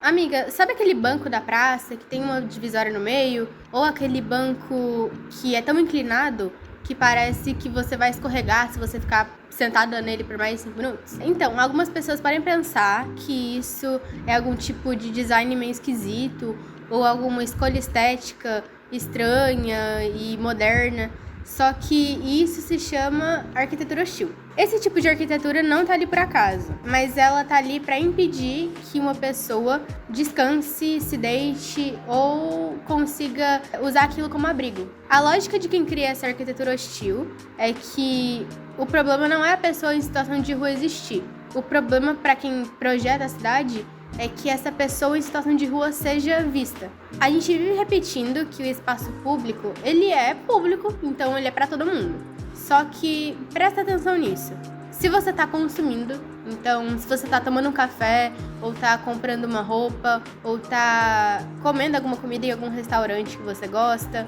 Amiga, sabe aquele banco da praça que tem uma divisória no meio? Ou aquele banco que é tão inclinado que parece que você vai escorregar se você ficar sentada nele por mais de 5 minutos? Então, algumas pessoas podem pensar que isso é algum tipo de design meio esquisito ou alguma escolha estética estranha e moderna. Só que isso se chama arquitetura hostil. Esse tipo de arquitetura não tá ali por acaso, mas ela tá ali para impedir que uma pessoa descanse, se deite ou consiga usar aquilo como abrigo. A lógica de quem cria essa arquitetura hostil é que o problema não é a pessoa em situação de rua existir. O problema para quem projeta a cidade é que essa pessoa em situação de rua seja vista. A gente vive repetindo que o espaço público, ele é público, então ele é para todo mundo. Só que presta atenção nisso. Se você tá consumindo, então se você tá tomando um café, ou tá comprando uma roupa, ou tá comendo alguma comida em algum restaurante que você gosta,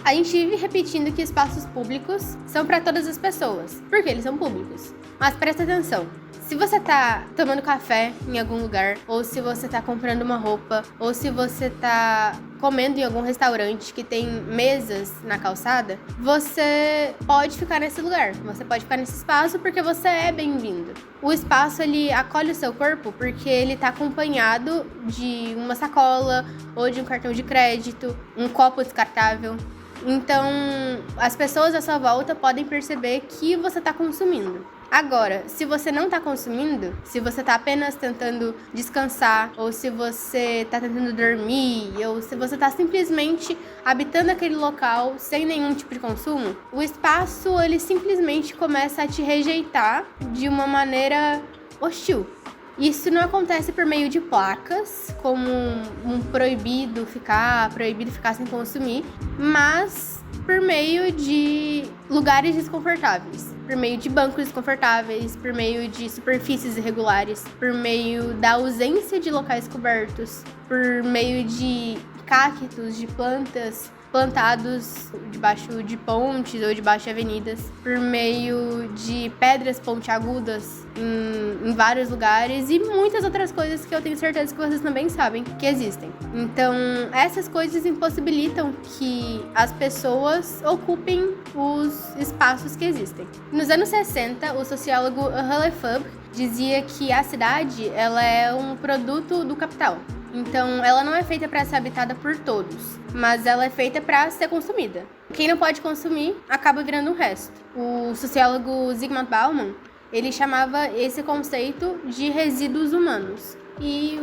a gente vive repetindo que espaços públicos são para todas as pessoas, porque eles são públicos. Mas presta atenção. Se você tá tomando café em algum lugar, ou se você tá comprando uma roupa, ou se você tá comendo em algum restaurante que tem mesas na calçada, você pode ficar nesse lugar, você pode ficar nesse espaço porque você é bem-vindo. O espaço, ele acolhe o seu corpo porque ele tá acompanhado de uma sacola, ou de um cartão de crédito, um copo descartável. Então, as pessoas à sua volta podem perceber que você tá consumindo. Agora, se você não tá consumindo, se você tá apenas tentando descansar, ou se você tá tentando dormir, ou se você tá simplesmente habitando aquele local sem nenhum tipo de consumo, o espaço, ele simplesmente começa a te rejeitar de uma maneira hostil. Isso não acontece por meio de placas, como um proibido ficar sem consumir, mas por meio de lugares desconfortáveis, por meio de bancos desconfortáveis, por meio de superfícies irregulares, por meio da ausência de locais cobertos, por meio de cactos, de plantas plantados debaixo de pontes ou debaixo de avenidas, por meio de pedras pontiagudas em vários lugares e muitas outras coisas que eu tenho certeza que vocês também sabem que existem. Então, essas coisas impossibilitam que as pessoas ocupem os espaços que existem. Nos anos 60, o sociólogo Henri Lefebvre dizia que a cidade, ela é um produto do capital. Então, ela não é feita para ser habitada por todos, mas ela é feita para ser consumida. Quem não pode consumir acaba virando um resto. O sociólogo Zygmunt Bauman, ele chamava esse conceito de resíduos humanos. E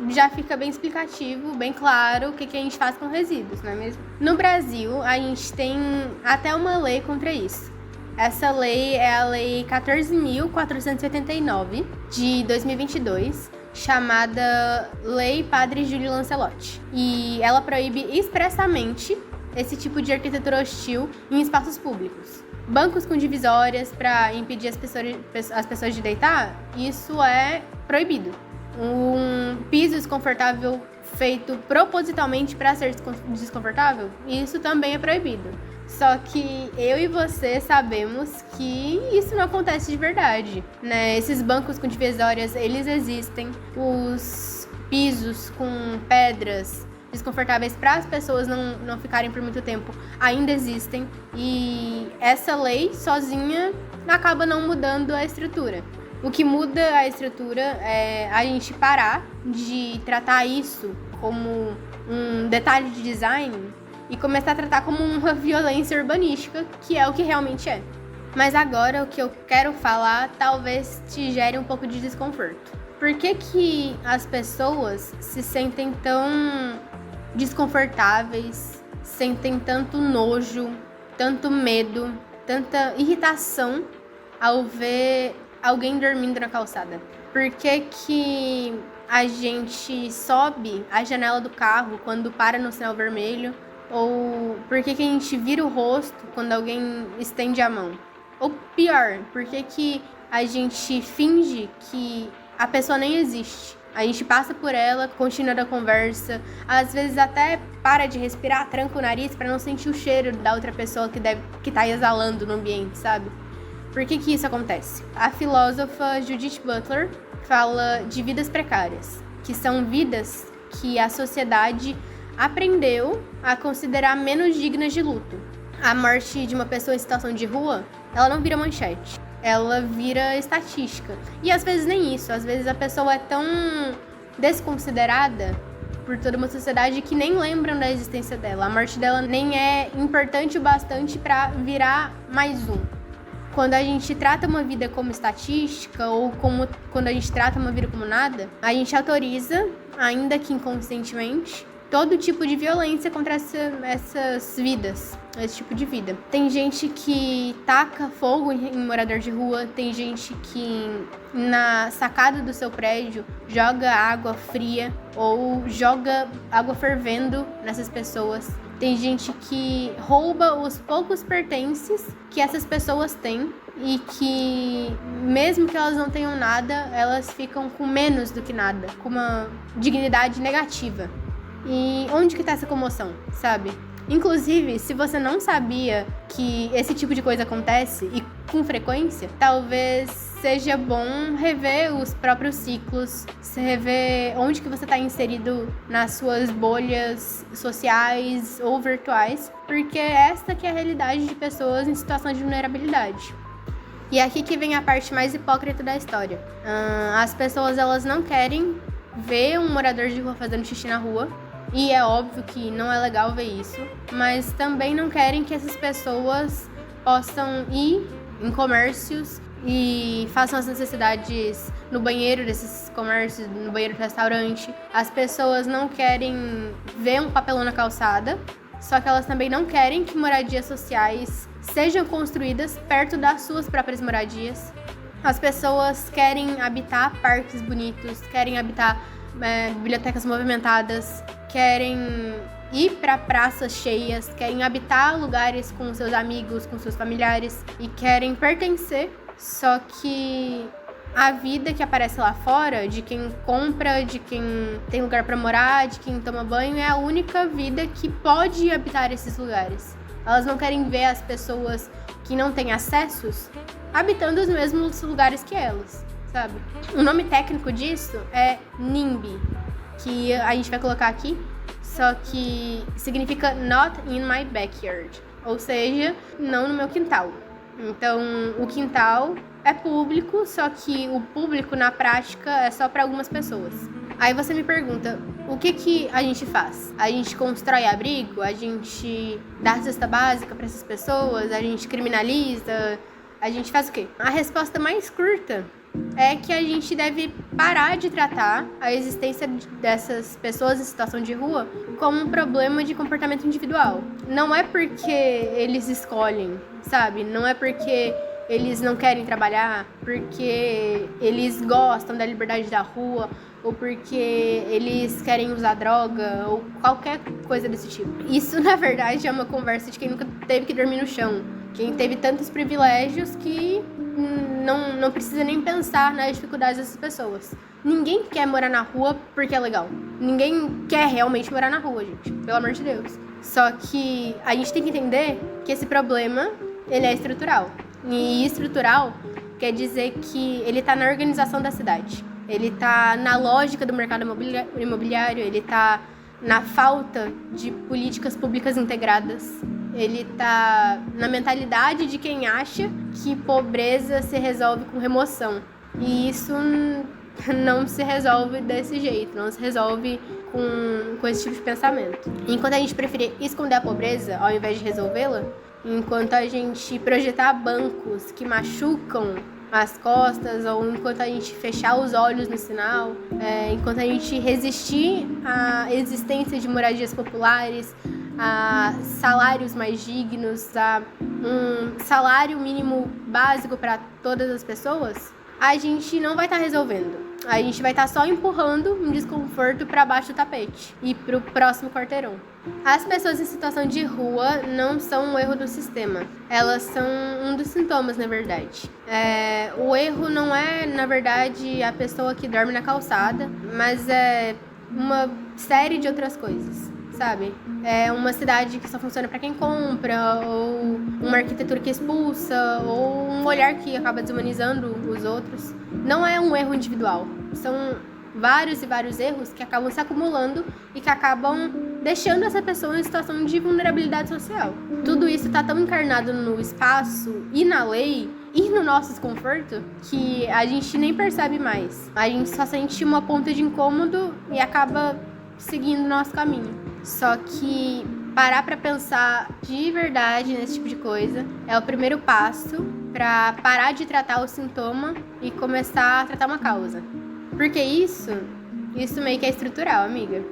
já fica bem explicativo, bem claro o que a gente faz com resíduos, não é mesmo? No Brasil, a gente tem até uma lei contra isso. Essa lei é a Lei 14.489, de 2022, chamada Lei Padre Júlio Lancelotti. E ela proíbe expressamente esse tipo de arquitetura hostil em espaços públicos. Bancos com divisórias para impedir as pessoas de deitar, isso é proibido. Um piso desconfortável feito propositalmente para ser desconfortável, isso também é proibido. Só que eu e você sabemos que isso não acontece de verdade, né? Esses bancos com divisórias, eles existem. Os pisos com pedras desconfortáveis para as pessoas não ficarem por muito tempo ainda existem. E essa lei sozinha acaba não mudando a estrutura. O que muda a estrutura é a gente parar de tratar isso como um detalhe de design e começar a tratar como uma violência urbanística, que é o que realmente é. Mas agora o que eu quero falar talvez te gere um pouco de desconforto. Por que as pessoas se sentem tão desconfortáveis, sentem tanto nojo, tanto medo, tanta irritação ao ver alguém dormindo na calçada? Por que a gente sobe a janela do carro quando para no sinal vermelho? Ou por que a gente vira o rosto quando alguém estende a mão? Ou pior, por que a gente finge que a pessoa nem existe? A gente passa por ela, continua a conversa, às vezes até para de respirar, tranca o nariz para não sentir o cheiro da outra pessoa que tá exalando no ambiente, sabe? Por que isso acontece? A filósofa Judith Butler fala de vidas precárias, que são vidas que a sociedade aprendeu a considerar menos dignas de luto. A morte de uma pessoa em situação de rua, ela não vira manchete, ela vira estatística. E às vezes nem isso, às vezes a pessoa é tão desconsiderada por toda uma sociedade que nem lembram da existência dela. A morte dela nem é importante o bastante para virar mais um. Quando a gente trata uma vida como estatística ou quando a gente trata uma vida como nada, a gente autoriza, ainda que inconscientemente, todo tipo de violência contra essas vidas, esse tipo de vida. Tem gente que taca fogo em morador de rua, tem gente que na sacada do seu prédio joga água fria ou joga água fervendo nessas pessoas. Tem gente que rouba os poucos pertences que essas pessoas têm e que, mesmo que elas não tenham nada, elas ficam com menos do que nada, com uma dignidade negativa. E onde que tá essa comoção, sabe? Inclusive, se você não sabia que esse tipo de coisa acontece, e com frequência, talvez seja bom rever os próprios ciclos, rever onde que você tá inserido nas suas bolhas sociais ou virtuais, porque esta que é a realidade de pessoas em situação de vulnerabilidade. E aqui que vem a parte mais hipócrita da história. As pessoas, elas não querem ver um morador de rua fazendo xixi na rua, e é óbvio que não é legal ver isso, mas também não querem que essas pessoas possam ir em comércios e façam as necessidades no banheiro desses comércios, no banheiro do restaurante. As pessoas não querem ver um papelão na calçada, só que elas também não querem que moradias sociais sejam construídas perto das suas próprias moradias. As pessoas querem habitar parques bonitos, querem habitar bibliotecas movimentadas, querem ir para praças cheias, querem habitar lugares com seus amigos, com seus familiares e querem pertencer. Só que a vida que aparece lá fora, de quem compra, de quem tem lugar para morar, de quem toma banho, é a única vida que pode habitar esses lugares. Elas não querem ver as pessoas que não têm acessos habitando os mesmos lugares que elas, sabe? O nome técnico disso é NIMBY, que a gente vai colocar aqui, só que significa Not in my backyard, ou seja, não no meu quintal. Então, o quintal é público, só que o público, na prática, é só para algumas pessoas. Aí você me pergunta, o que a gente faz? A gente constrói abrigo? A gente dá cesta básica para essas pessoas? A gente criminaliza? A gente faz o quê? A resposta mais curta é que a gente deve parar de tratar a existência dessas pessoas em situação de rua como um problema de comportamento individual. Não é porque eles escolhem, sabe? Não é porque eles não querem trabalhar, porque eles gostam da liberdade da rua, ou porque eles querem usar droga, ou qualquer coisa desse tipo. Isso, na verdade, é uma conversa de quem nunca teve que dormir no chão. Quem teve tantos privilégios que não precisa nem pensar nas dificuldades dessas pessoas. Ninguém quer morar na rua porque é legal. Ninguém quer realmente morar na rua, gente. Pelo amor de Deus. Só que a gente tem que entender que esse problema, ele é estrutural. E estrutural quer dizer que ele tá na organização da cidade. Ele tá na lógica do mercado imobiliário, ele tá na falta de políticas públicas integradas. Ele tá na mentalidade de quem acha que pobreza se resolve com remoção. E isso não se resolve desse jeito, não se resolve com esse tipo de pensamento. Enquanto a gente preferir esconder a pobreza ao invés de resolvê-la, enquanto a gente projetar bancos que machucam as costas, ou enquanto a gente fechar os olhos no sinal, enquanto a gente resistir à existência de moradias populares, a salários mais dignos, a um salário mínimo básico para todas as pessoas, a gente não vai estar resolvendo. A gente vai estar só empurrando um desconforto para baixo do tapete e para o próximo quarteirão. As pessoas em situação de rua não são um erro do sistema. Elas são um dos sintomas, na verdade. O erro não é, na verdade, a pessoa que dorme na calçada, mas é uma série de outras coisas, sabe? É uma cidade que só funciona para quem compra, ou uma arquitetura que expulsa, ou um olhar que acaba desumanizando os outros. Não é um erro individual. São vários e vários erros que acabam se acumulando e que acabam deixando essa pessoa em situação de vulnerabilidade social. Tudo isso está tão encarnado no espaço e na lei e no nosso desconforto que a gente nem percebe mais. A gente só sente uma ponta de incômodo e acaba seguindo o nosso caminho. Só que parar para pensar de verdade nesse tipo de coisa é o primeiro passo para parar de tratar o sintoma e começar a tratar uma causa. Porque isso meio que é estrutural, amiga.